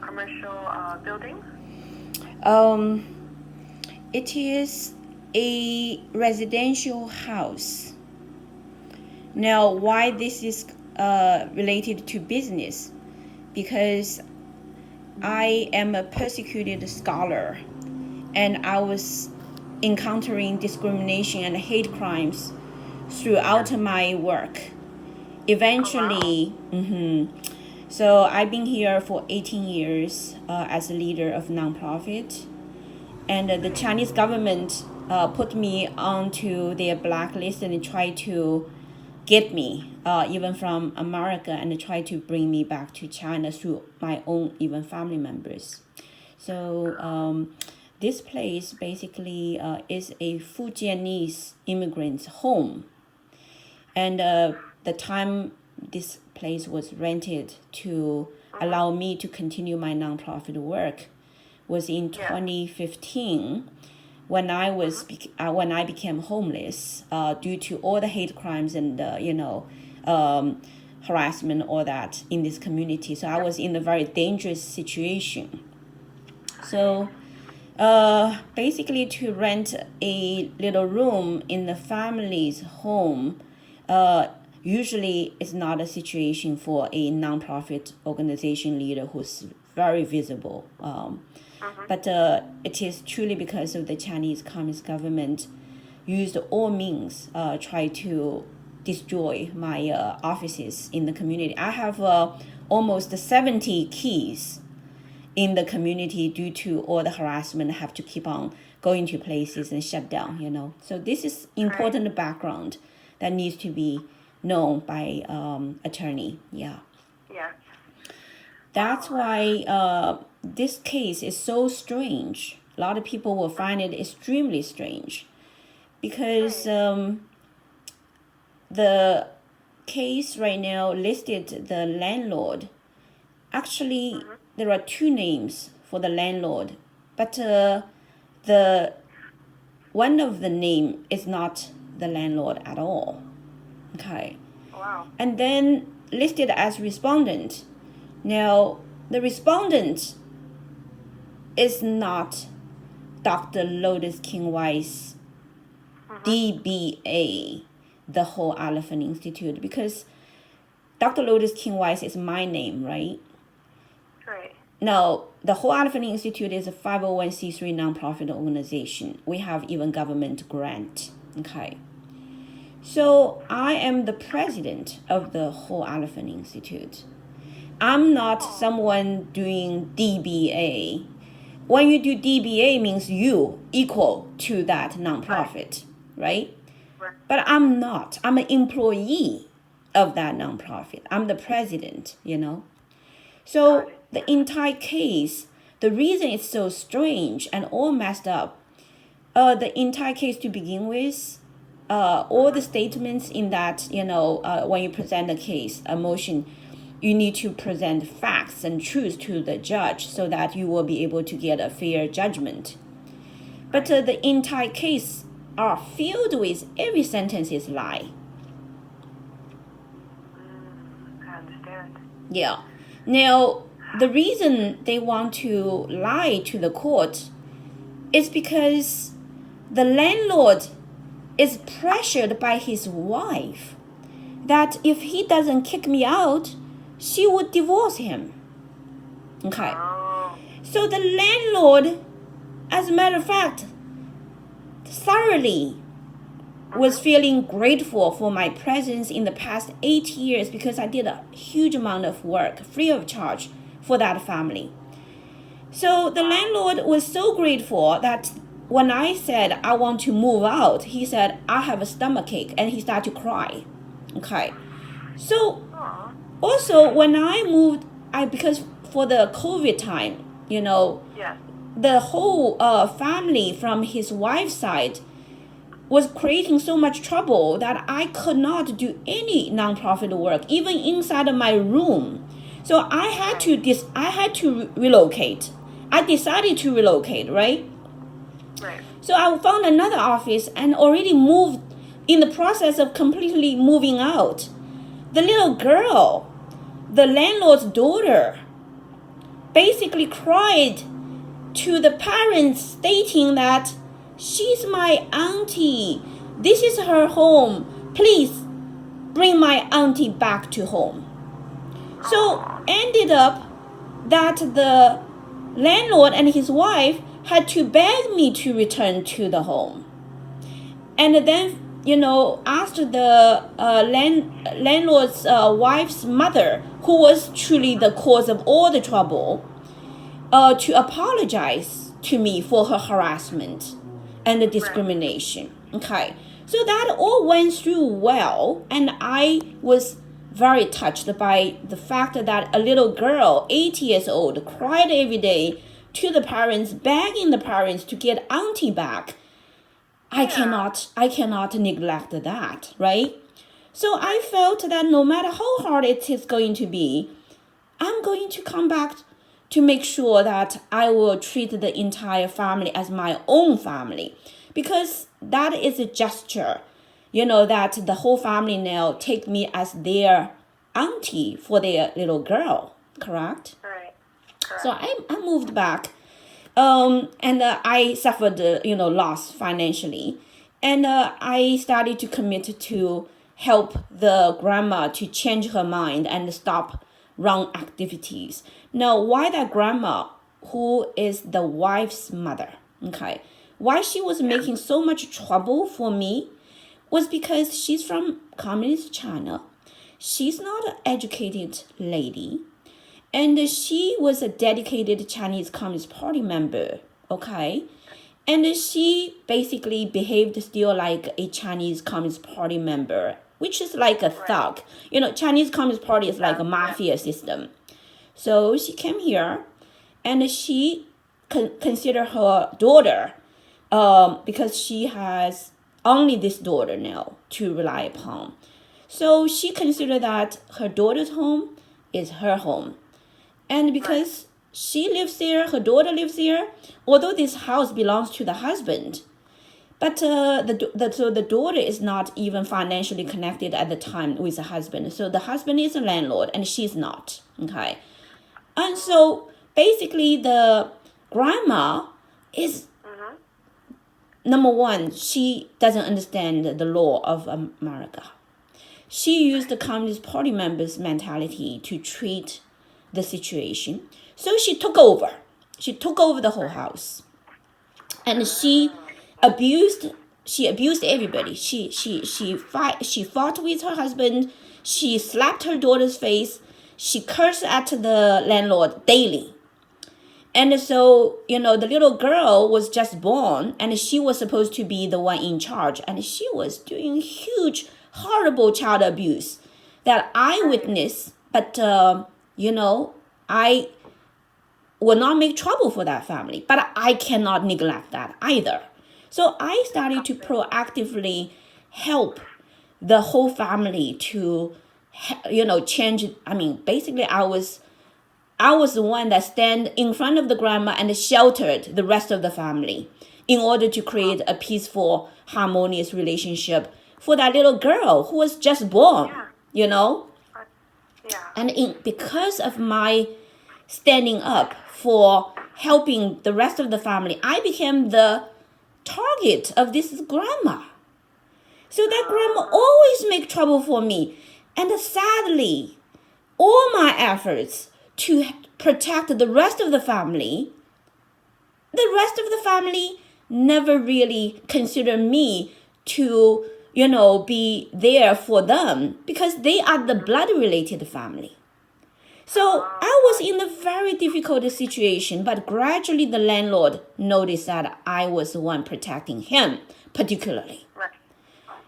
commercial building? It is a residential house. Now, why this is related to business? Because I am a persecuted scholar, and I was encountering discrimination and hate crimes throughout my work. Eventually, So I've been here for 18 years as a leader of nonprofit, and the Chinese government put me onto their blacklist and tried to get me even from America and tried to bring me back to China through my own even family members. So this place basically is a Fujianese immigrant's home, and the time this place was rented to allow me to continue my nonprofit work was in 2015 when I became homeless due to all the hate crimes and harassment, all that in this community. So I was in a very dangerous situation. So basically, to rent a little room in the family's home usually is not a situation for a nonprofit organization leader who's very visible. But it is truly because of the Chinese Communist government used all means try to destroy my offices in the community. I have almost 70 keys in the community due to all the harassment. I have to keep on going to places and shut down, So this is important background that needs to be known by attorney. Yeah. That's why this case is so strange. A lot of people will find it extremely strange because the case right now listed the landlord. Actually, there are two names for the landlord, but the one of the name is not the landlord at all. Okay. Wow. And then listed as respondent. Now, the respondent is not Dr. Lotus King Weiss, DBA, the Whole Elephant Institute, because Dr. Lotus King Weiss is my name, right? Right. Now, the Whole Elephant Institute is a 501c3 nonprofit organization. We have even government grant. Okay. So I am the president of the Whole Elephant Institute. I'm not someone doing DBA. When you do DBA means you equal to that nonprofit, right? But I'm not. I'm an employee of that nonprofit. I'm the president, So the entire case, the reason it's so strange and all messed up, the entire case to begin with, all the statements in that, when you present a case, a motion, you need to present facts and truth to the judge so that you will be able to get a fair judgment. But the entire case are filled with every sentence is lie. I understand. Yeah. Now, the reason they want to lie to the court is because the landlord is pressured by his wife that if he doesn't kick me out, she would divorce him. Okay. So the landlord, as a matter of fact, thoroughly was feeling grateful for my presence in the past 8 years because I did a huge amount of work free of charge for that family. So the landlord was so grateful that when I said I want to move out, he said, I have a stomachache, and he started to cry. Okay. So also when I moved, because for the COVID time, the whole family from his wife's side was creating so much trouble that I could not do any nonprofit work, even inside of my room. So I had to relocate. I decided to relocate, right? Right. So I found another office and already moved, in the process of completely moving out. The little girl, the landlord's daughter, basically cried to the parents stating that she's my auntie. This is her home. Please bring my auntie back to home. So ended up that the landlord and his wife had to beg me to return to the home. And then, asked the landlord's wife's mother, who was truly the cause of all the trouble, to apologize to me for her harassment and the discrimination. Okay, so that all went through well, and I was very touched by the fact that a little girl, 8 years old, cried every day to the parents, begging the parents to get auntie back. I cannot neglect that, right? So I felt that no matter how hard it is going to be, I'm going to come back to make sure that I will treat the entire family as my own family, because that is a gesture, that the whole family now take me as their auntie for their little girl, correct? Right. So I moved back, and I suffered, loss financially, and I started to commit to help the grandma to change her mind and stop wrong activities. Now, why that grandma, who is the wife's mother, okay, why she was making so much trouble for me was because she's from communist China. She's not an educated lady, and she was a dedicated Chinese Communist Party member, okay? And she basically behaved still like a Chinese Communist Party member, which is like a thug. Chinese Communist Party is like a mafia system. So she came here, and she considered her daughter, because she has only this daughter now to rely upon. So she considered that her daughter's home is her home. And because she lives there, her daughter lives there, although this house belongs to the husband, but the daughter is not even financially connected at the time with the husband. So the husband is a landlord and she's not, okay? And so basically the grandma is, number one, she doesn't understand the law of America. She used the Communist Party members' mentality to treat the situation. So she took over. She took over the whole house. And she abused everybody. She fought with her husband. She slapped her daughter's face. She cursed at the landlord daily. And so, the little girl was just born, and she was supposed to be the one in charge. And she was doing huge, horrible child abuse that I witnessed. But, I will not make trouble for that family. But I cannot neglect that either. So I started to proactively help the whole family to, change. I mean, basically I was the one that stand in front of the grandma and sheltered the rest of the family in order to create a peaceful, harmonious relationship for that little girl who was just born, Yeah. And because of my standing up for helping the rest of the family, I became the target of this grandma. So that grandma always make trouble for me. And sadly, all my efforts to protect the rest of the family never really consider me to, be there for them because they are the blood-related family. So I was in a very difficult situation, but gradually the landlord noticed that I was the one protecting him particularly. Right.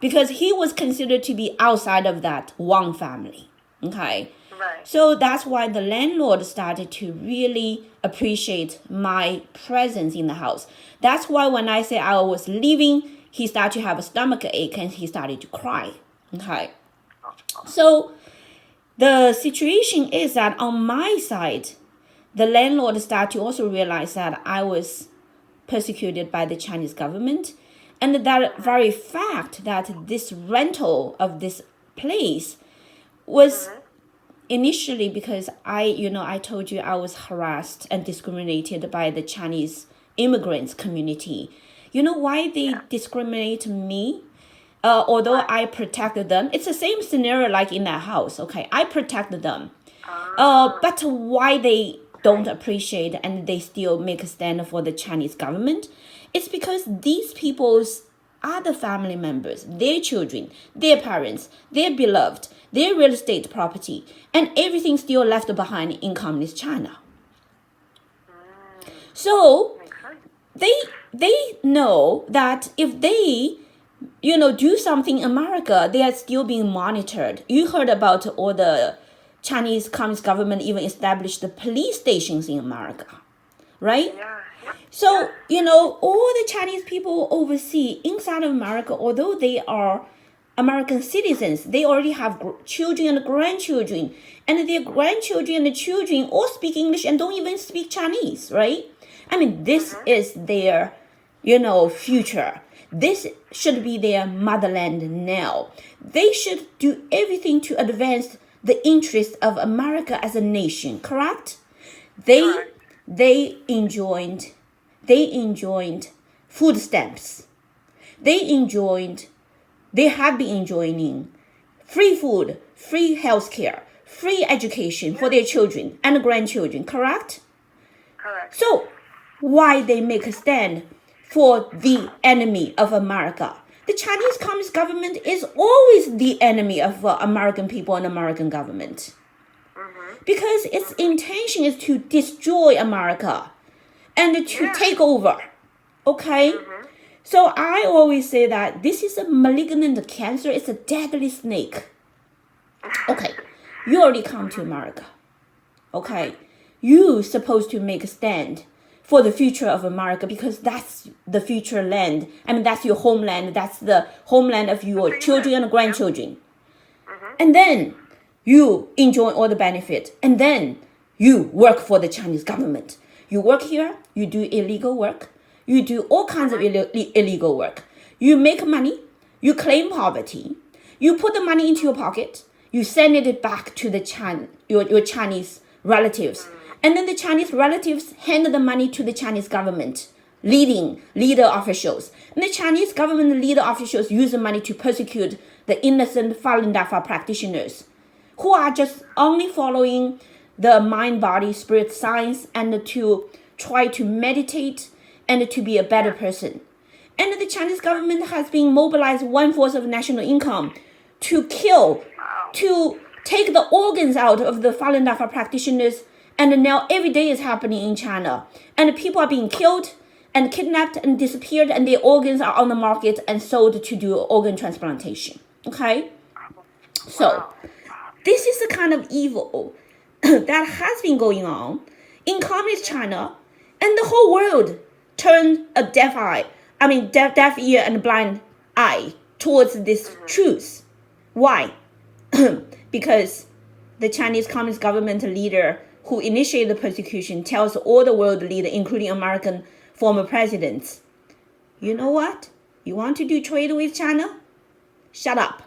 Because he was considered to be outside of that one family, okay? Right. So that's why the landlord started to really appreciate my presence in the house. That's why when I say I was leaving, he started to have a stomach ache and he started to cry, okay? So the situation is that on my side, the landlord started to also realize that I was persecuted by the Chinese government, and that very fact that this rental of this place was initially, because I told you I was harassed and discriminated by the Chinese immigrants community. You know why they discriminate me? Although I protected them, it's the same scenario like in that house. Okay, I protected them. But why they don't appreciate and they still make a stand for the Chinese government? It's because these people's other family members, their children, their parents, their beloved, their real estate property, and everything still left behind in communist China. So they know that if they do something in America, they are still being monitored. You heard about all the Chinese Communist government even established the police stations in America, right? Yeah. So, all the Chinese people overseas inside of America, although they are American citizens, they already have children and grandchildren, and their grandchildren and children all speak English and don't even speak Chinese, right? I mean, this is their, future. This should be their motherland now. They should do everything to advance the interests of America as a nation, correct? They enjoyed food stamps. They have been enjoying free food, free healthcare, free education for their children and grandchildren, correct? Correct. So why they make a stand for the enemy of America? The Chinese Communist government is always the enemy of American people and American government. Because its intention is to destroy America and to take over. Okay? So I always say that this is a malignant cancer. It's a deadly snake. Okay. You already come to America. Okay? You're supposed to make a stand for the future of America because that's the future land. I mean, that's your homeland. That's the homeland of your children and grandchildren. And then you enjoy all the benefit. And then you work for the Chinese government. You work here. You do illegal work. You do all kinds of illegal work. You make money. You claim poverty. You put the money into your pocket. You send it back to your Chinese relatives. And then the Chinese relatives hand the money to the Chinese government, leader officials. And the Chinese government leader officials use the money to persecute the innocent Falun Dafa practitioners who are just only following the mind, body, spirit science and to try to meditate and to be a better person. And the Chinese government has been mobilized 1/4 of national income to kill, to take the organs out of the Falun Dafa practitioners. And now every day is happening in China. And people are being killed and kidnapped and disappeared. And their organs are on the market and sold to do organ transplantation. Okay? So, this is the kind of evil that has been going on in communist China. And the whole world turned a deaf ear and blind eye towards this truth. Why? Because the Chinese Communist government leader who initiated the persecution tells all the world leaders, including American former presidents, you know what? You want to do trade with China? Shut up.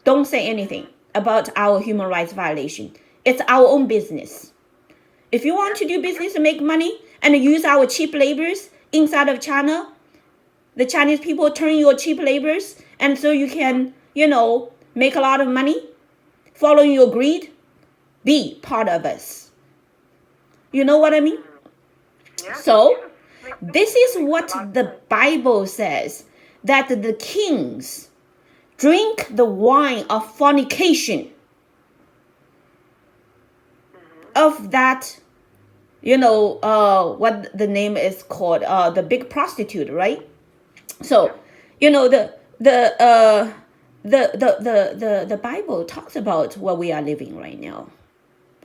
Don't say anything about our human rights violation. It's our own business. If you want to do business and make money and use our cheap laborers inside of China, the Chinese people turn your cheap laborers and so you can, make a lot of money following your greed, be part of us. You know what I mean? Yeah. So, this is what the Bible says, that the kings drink the wine of fornication, of that, what the name is called, the big prostitute, right? So, the Bible talks about what we are living right now,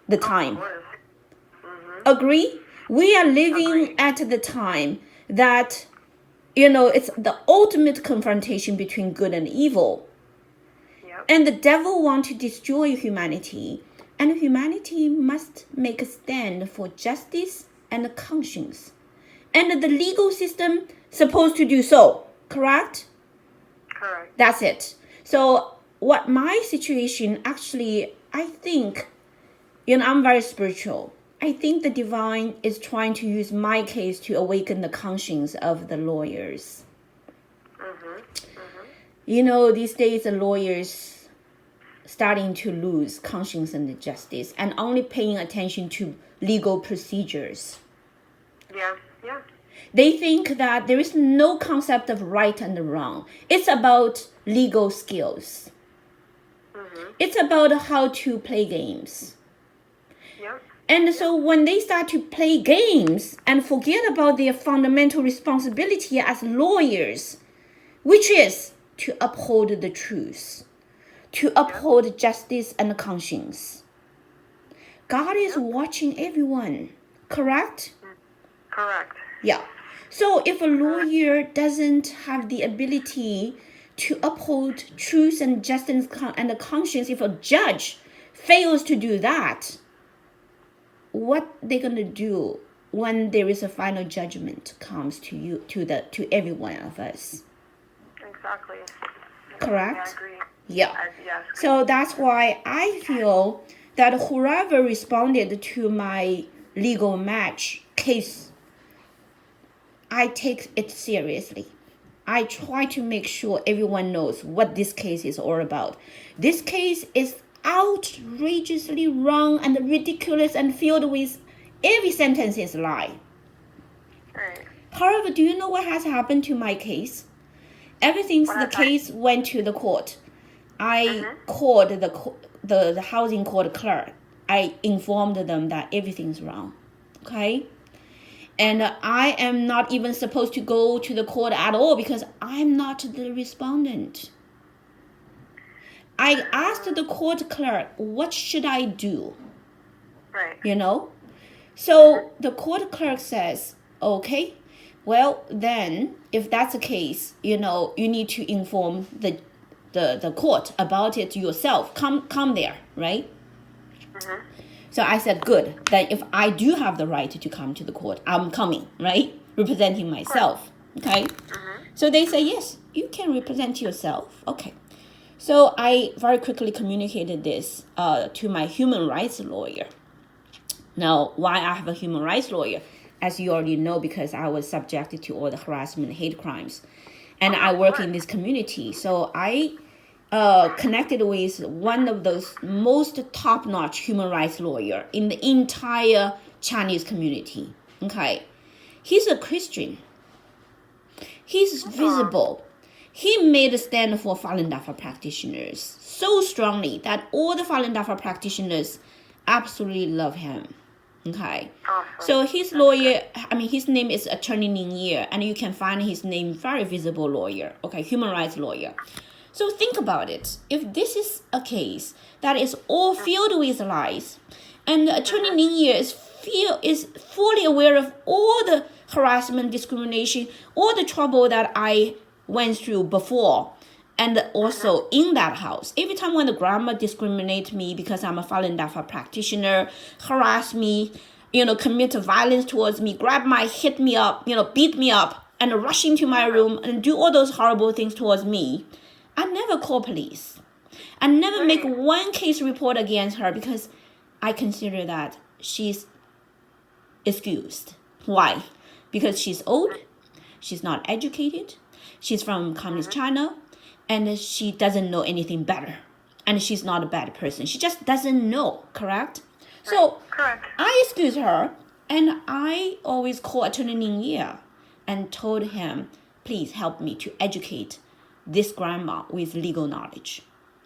the time. Agree? We are living at the time that, it's the ultimate confrontation between good and evil. Yep. And the devil wants to destroy humanity. And humanity must make a stand for justice and conscience. And the legal system supposed to do so. Correct? Correct. That's it. So what my situation actually I think, I'm very spiritual. I think the divine is trying to use my case to awaken the conscience of the lawyers. These days the lawyers starting to lose conscience and justice and only paying attention to legal procedures. Yeah. They think that there is no concept of right and wrong. It's about legal skills. It's about how to play games. Yep. And so when they start to play games and forget about their fundamental responsibility as lawyers, which is to uphold the truth, to uphold justice and conscience. God is watching everyone, correct? Correct. Yeah. So if a lawyer doesn't have the ability to uphold truth and justice and the conscience, if a judge fails to do that, what they're gonna do when there is a final judgment comes to you, to every one of us? Exactly. Correct? Yeah, I agree. Yeah. Yes. So that's why I feel that whoever responded to my legal match case, I take it seriously. I try to make sure everyone knows what this case is all about. This case is outrageously wrong and ridiculous and filled with every sentence is lie. Right. However, do you know what has happened to my case? Ever since the case went to the court, I called the housing court clerk. I informed them that everything's wrong. Okay? And I am not even supposed to go to the court at all because I'm not the respondent. I asked the court clerk, what should I do? Right. So the court clerk says, okay, well then, if that's the case, you need to inform the court about it yourself. Come there, right? So I said, good. Then if I do have the right to come to the court, I'm coming, right? Representing myself, okay? So they say, yes, you can represent yourself. Okay. So I very quickly communicated this to my human rights lawyer. Now, why I have a human rights lawyer? As you already know, because I was subjected to all the harassment, hate crimes. And I work in this community. So I connected with one of those most top-notch human rights lawyer in the entire Chinese community. Okay, he's a Christian. He's visible. He made a stand for Falun Dafa practitioners so strongly that all the Falun Dafa practitioners absolutely love him. Okay, so his lawyer, his name is Attorney Ning Ye, and you can find his name, very visible lawyer. Okay, human rights lawyer. So think about it. If this is a case that is all filled with lies, and Attorney Ning Ye is fully aware of all the harassment, discrimination, all the trouble that I went through before, and also in that house. Every time when the grandma discriminate me because I'm a Falun Dafa practitioner, harass me, commit violence towards me, hit me up, beat me up, and rush into my room and do all those horrible things towards me, I never call police. I never make one case report against her because I consider that she's excused. Why? Because she's old, she's not educated, she's from communist China, and she doesn't know anything better. And she's not a bad person. She just doesn't know, correct? So Correct. I excuse her, and I always call Attorney Ning Ye and told him, please help me to educate this grandma with legal knowledge.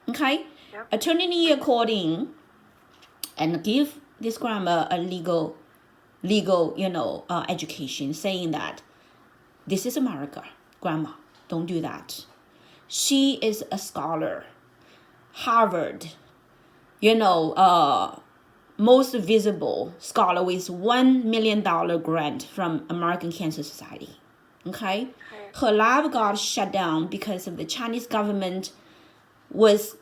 Okay? Yep. Attorney Ning Ye called in and give this grandma a legal education, saying that this is America, grandma, don't do that. She is a scholar, Harvard, most visible scholar with $1 million grant from American Cancer Society. Okay? Her lab got shut down because of the Chinese government was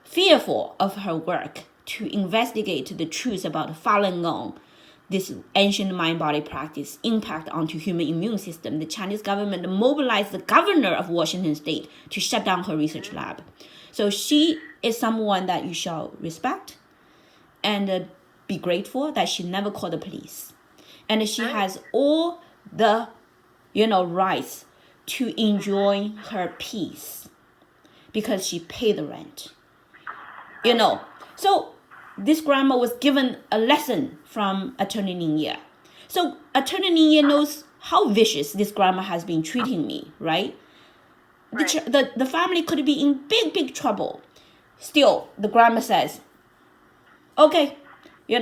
fearful of her work to investigate the truth about Falun Gong, this ancient mind-body practice, impact onto human immune system. The Chinese government mobilized the governor of Washington State to shut down her research lab. So she is someone that you shall respect and be grateful that she never called the police. And she has all the, rights to enjoy her peace because she paid the rent. So this grandma was given a lesson from Attorney Ning. So Attorney Ning knows how vicious this grandma has been treating me, right? The family could be in big trouble. Still, the grandma says, okay, you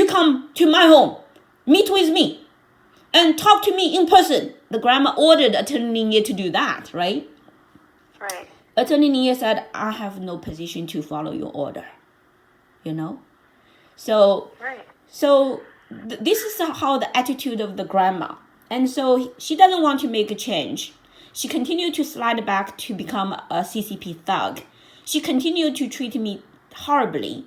come to my home, meet with me, and talk to me in person. The grandma ordered Attorney Ning to do that, right? Right. Attorney Ning said, I have no position to follow your order, So, this is how the attitude of the grandma. And so she doesn't want to make a change. She continued to slide back to become a CCP thug. She continued to treat me horribly.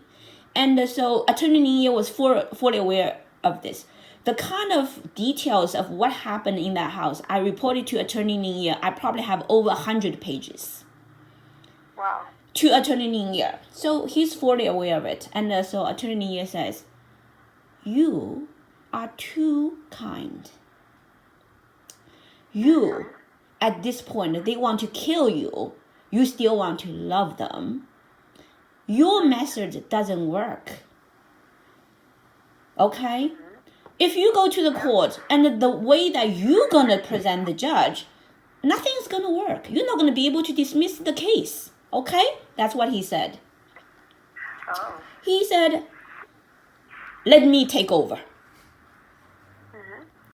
And so Attorney Ning was fully aware of this. The kind of details of what happened in that house, I reported to Attorney Ning. I probably have over 100 pages. Wow. To Attorney Ning. So he's fully aware of it. And so Attorney Ning says, you are too kind. You, at this point, they want to kill you. You still want to love them. Your message doesn't work. Okay? If you go to the court and the way that you're going to present the judge, nothing's going to work. You're not going to be able to dismiss the case. Okay? That's what he said. Oh. He said, let me take over.